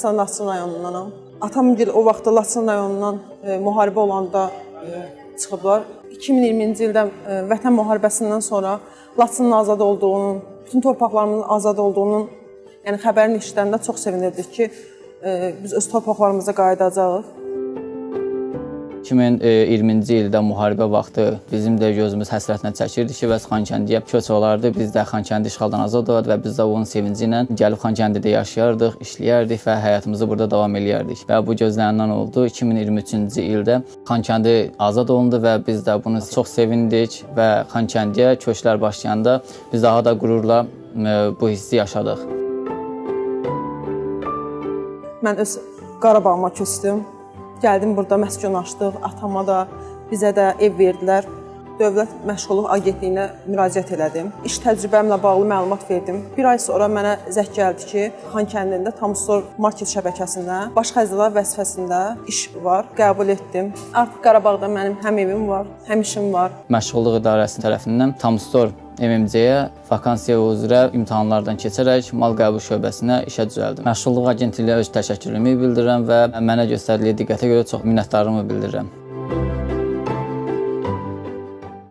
Ermənistan Laçın rayonundanam. Atamgil o vaxt Laçın rayonundan müharibə olanda çıxıblar. 2020-ci ildə Vətən müharibəsindən sonra Laçının azad olduğunun, bütün torpaqlarımızın azad olduğunun xəbərini eşidəndə çox sevinirdik ki, biz öz torpaqlarımıza qayıdacağıq. 2020-ci ildə müharibə vaxtı bizim də gözümüz həsrətlə çəkirdi ki, bəs Xankəndiyə köç olardı. Biz də Xankəndi işğaldan azad olardı və biz də onun sevinci ilə gəlib Xankəndidə yaşayardıq, işləyərdik və həyatımızı burada davam eləyərdik. Və bu gözlənilən oldu. 2023-cü ildə Xankəndi azad olundu və biz də bunu çox sevindik və Xankəndiyə köçlər başlayanda biz daha da qürurla bu hissi yaşadıq. Mən öz Qarabağıma köçdüm. Gəldim burada məskən açdıq, atama da, bizə də ev verdilər. Dövlət Məşğulluq Agentliyinə müraciət elədim. İş təcrübəmlə bağlı məlumat verdim. Bir ay sonra mənə zəng gəldi ki, Xankəndində Tamstor market şəbəkəsində baş xərclər vəzifəsində iş var. Qəbul etdim. Artıq Qarabağda mənim həm evim var, həm işim var. Məşğulluq İdarəsi tərəfindən Tamstor MMC-yə vakansiya üzrə imtahanlardan keçərək mal qəbul şöbəsinə işə düzəldim. Məşğulluq Agentliyinə öz təşəkkürümü bildirirəm və mənə göstərildiyi diqqətə görə çox minnətdarlığımı bildirirəm.